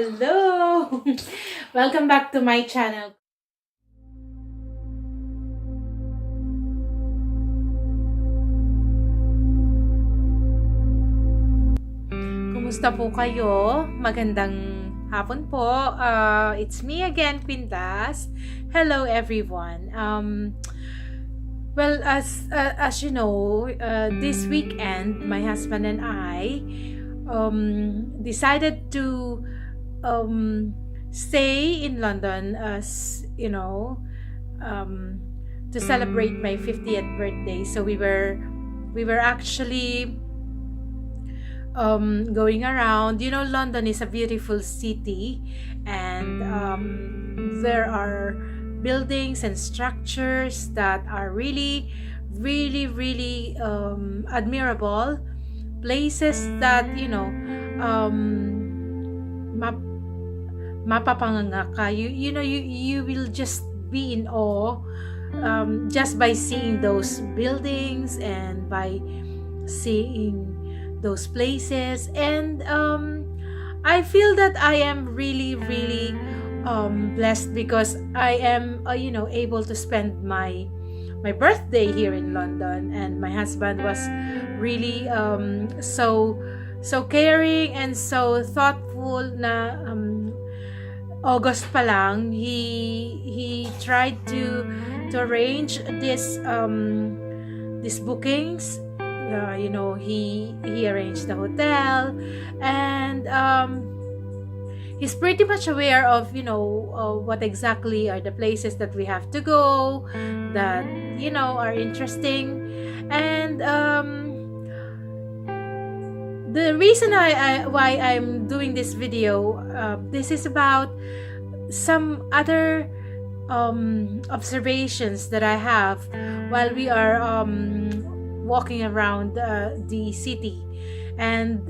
Hello! Welcome back to my channel. Kumusta po kayo? Magandang hapon po. It's me again, Quintas. Hello everyone. Well, as you know, this weekend my husband and I decided to stay in London, as you know, to celebrate my 50th birthday. So we were actually going around. You know, London is a beautiful city, and there are buildings and structures that are really, really, really admirable. Places that, map mapapanganga ka. You will just be in awe, just by seeing those buildings and by seeing those places. And I feel that I am really, really blessed, because I am able to spend my birthday here in London, and my husband was really so caring and so thoughtful na August pa lang he tried to arrange these bookings. He arranged the hotel, and he's pretty much aware of what exactly are the places that we have to go, that are interesting. And the reason why I'm doing this video, this is about some other observations that I have while we are walking around the city. And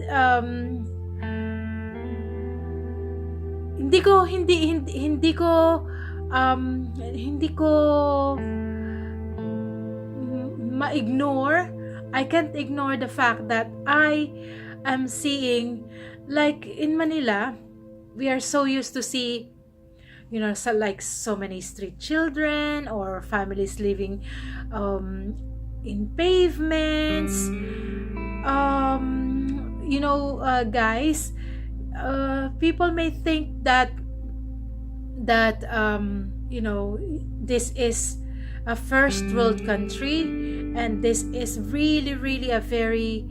hindi ko ma-ignore. I can't ignore the fact that I am seeing, like in Manila, we are so used to see so many street children or families living in pavements. Guys, people may think that this is a first world country, and this is really, really a very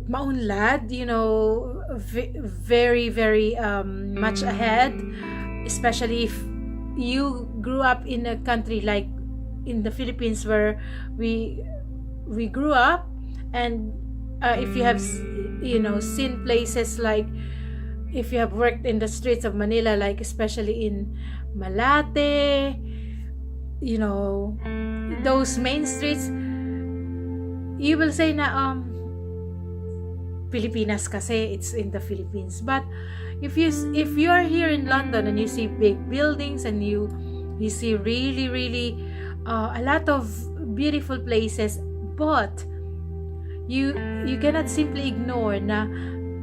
maunlad, very, very much ahead, especially if you grew up in a country like in the Philippines, where we grew up. And if you have seen places, like if you have worked in the streets of Manila, like especially in Malate, those main streets, you will say na Pilipinas kasi it's in the Philippines. But if you are here in London and you see big buildings, and you see really, really a lot of beautiful places, but you cannot simply ignore na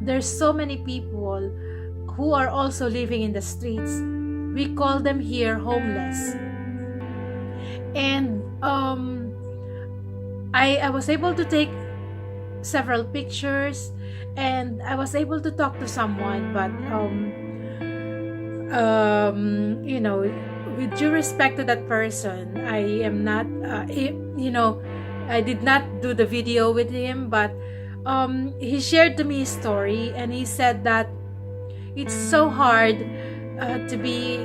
there's so many people who are also living in the streets. We call them here homeless. And I was able to take several pictures, and I was able to talk to someone. But with due respect to that person, I am not I did not do the video with him. But he shared to me his story, and he said that it's so hard to be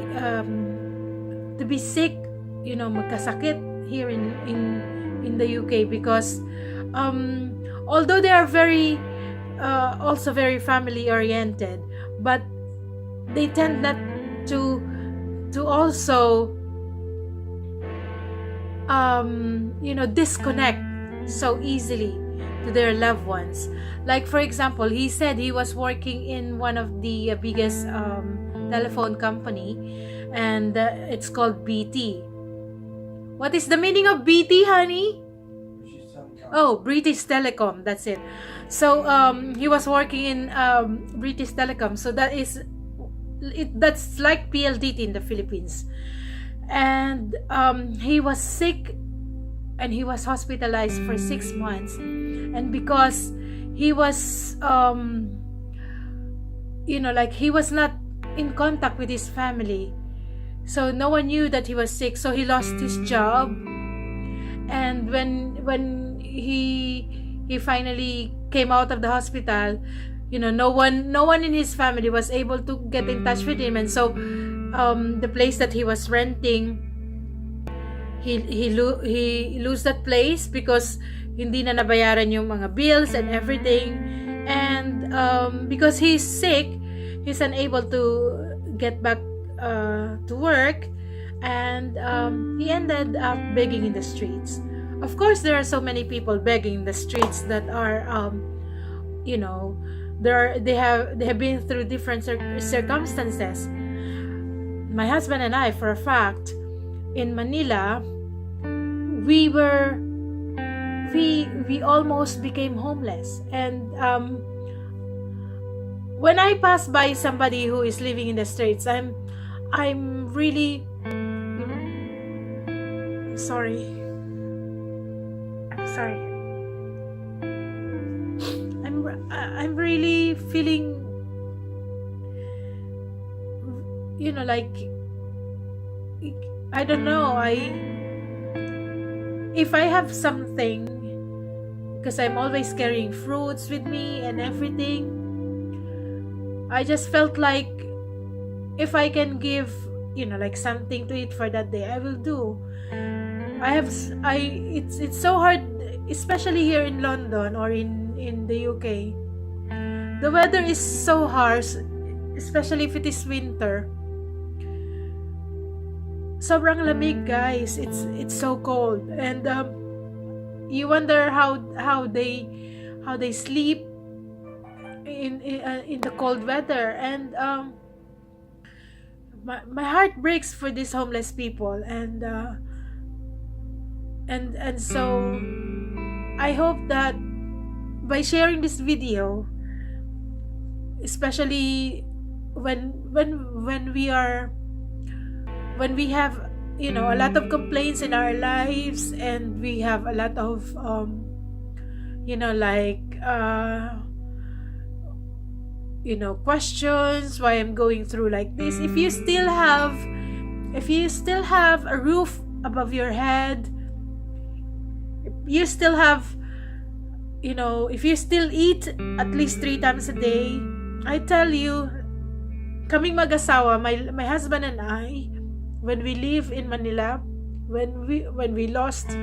sick, magkasakit here in the UK, because although they are very also very family oriented, but they tend not to also disconnect so easily to their loved ones. Like, for example, he said he was working in one of the biggest telephone company, and it's called BT. What is the meaning of BT, honey? Which is some Oh, British Telecom, that's it. So he was working in British Telecom. So that's like PLDT in the Philippines. And he was sick, and he was hospitalized for 6 months. And because he was like he was not in contact with his family, so no one knew that he was sick, so he lost his job. And when he finally came out of the hospital, no one in his family was able to get in touch with him. And so the place that he was renting, he lose that place because hindi na nabayaran yung mga bills and everything. And because he's sick, he's unable to get back to work. And he ended up begging in the streets. Of course, there are so many people begging in the streets that are they have been through different circumstances. My husband and I, for a fact, in Manila, we almost became homeless. And when I pass by somebody who is living in the streets, I'm really sorry. I'm really feeling, like, I don't know, if I have something, because I'm always carrying fruits with me and everything, I just felt like if I can give, like something to eat for that day, I will do. It's so hard, especially here in London or in the UK. The weather is so harsh, especially if it is winter. Sobrang lamig, guys. It's so cold. And you wonder how they sleep in the cold weather. And my heart breaks for these homeless people. And so I hope that by sharing this video, especially when we have a lot of complaints in our lives, and we have a lot of questions why I'm going through like this. If you still have a roof above your head, you still have, if you still eat at least 3 times a day, I tell you, kaming mag-asawa, my husband and I, when we live in Manila, when we lost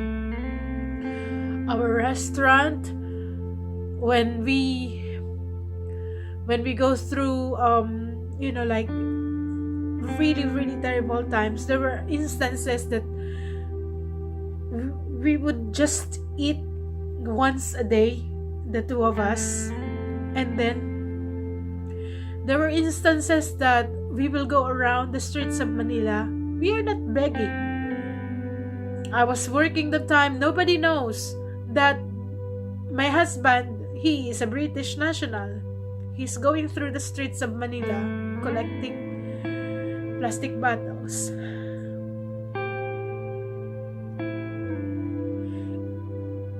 our restaurant, when we go through like really, really terrible times, there were instances that we would just eat once a day, the two of us. And then there were instances that we will go around the streets of Manila. We are not begging. I was working the time. Nobody knows that my husband, he is a British national. He's going through the streets of Manila collecting plastic bottles.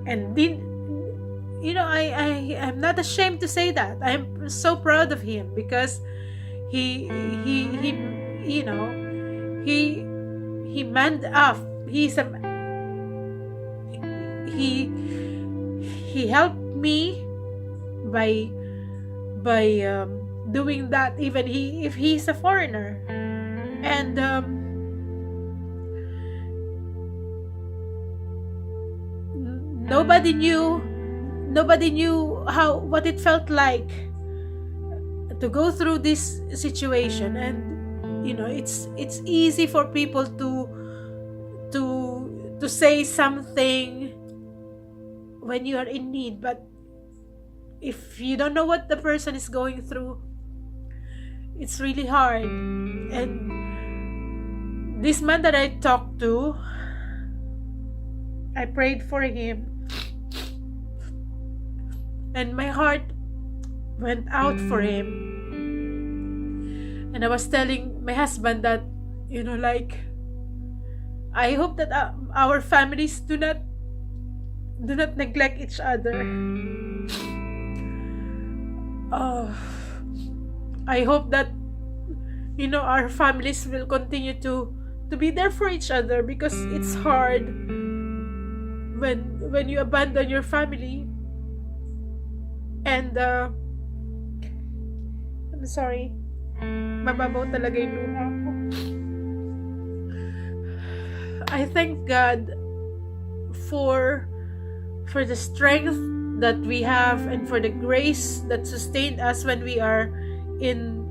And I'm not ashamed to say that. I'm so proud of him because he manned up. He helped me by doing that, even if he's a foreigner. And nobody knew what it felt like to go through this situation. And it's easy for people to say something when you are in need, but if you don't know what the person is going through, it's really hard. And this man that I talked to, I prayed for him, and my heart went out for him. And I was telling my husband that, like, I hope that our families do not neglect each other. I hope that our families will continue to be there for each other, because it's hard when you abandon your family. And I'm sorry, mababaw talaga yung luha ko. I thank God for the strength that we have, and for the grace that sustained us when we are in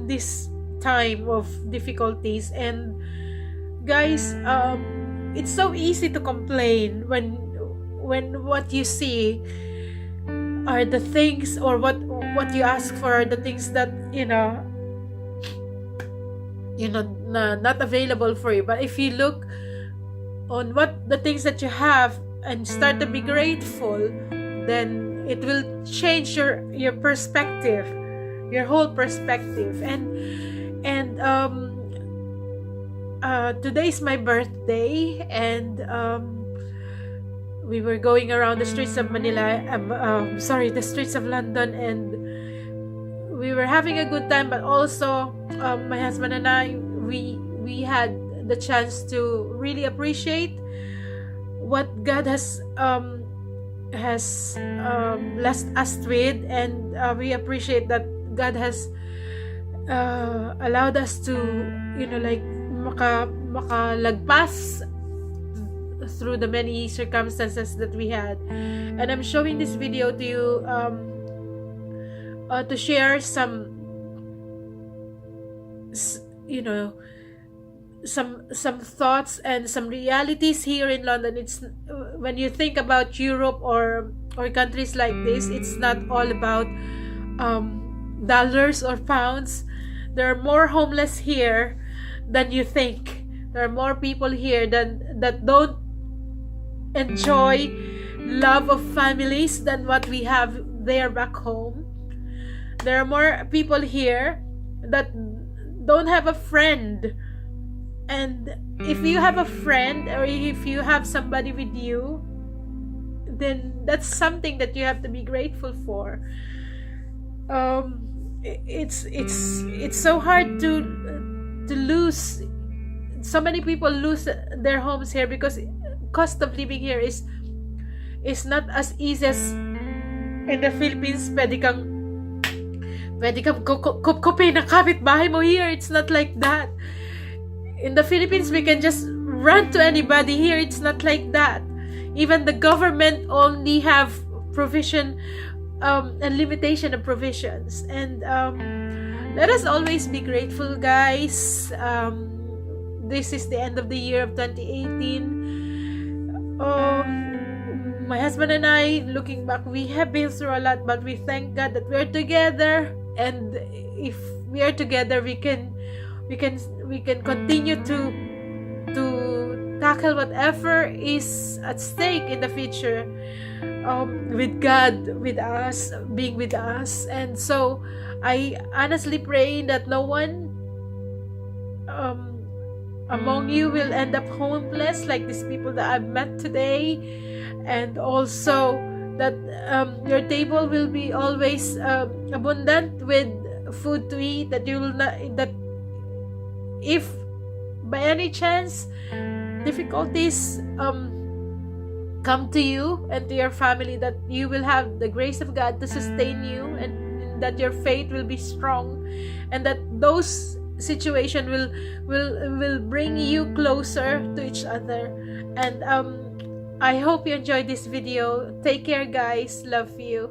this time of difficulties. And guys, it's so easy to complain when what you see are the things, or what you ask for are the things that not available for you. But if you look on what the things that you have and start to be grateful, then it will change your perspective, your whole perspective. And today's my birthday, and we were going around the streets of Manila, the streets of London, and we were having a good time. But also, my husband and I, we had the chance to really appreciate what God has blessed us with, and we appreciate that God has allowed us to makalagpas through the many circumstances that we had. And I'm showing this video to you to share some thoughts and some realities here in London. It's when you think about Europe or countries like this, it's not all about dollars or pounds. There are more homeless here than you think. There are more people here that don't enjoy love of families than what we have there back home. There are more people here that don't have a friend. And if you have a friend, or if you have somebody with you, then that's something that you have to be grateful for. It's so hard to lose. So many people lose their homes here because cost of living here is not as easy as in the Philippines. Pwede kang kupkupi ng kapitbahay mo. Here, it's not like that. In the Philippines, we can just run to anybody. Here, it's not like that. Even the government only have provision and limitation of provisions. And let us always be grateful, guys. This is the end of the year of 2018. My husband and I, looking back, we have been through a lot, but we thank God that we are together. And if we are together, we can continue to tackle whatever is at stake in the future, with God with us, being with us. And so I honestly pray that no one among you will end up homeless like these people that I've met today, and also that your table will be always abundant with food to eat, that you will not, that if by any chance difficulties come to you and to your family, that you will have the grace of God to sustain you, and that your faith will be strong, and that those situation will bring you closer to each other. And I hope you enjoyed this video. Take care, guys. Love you.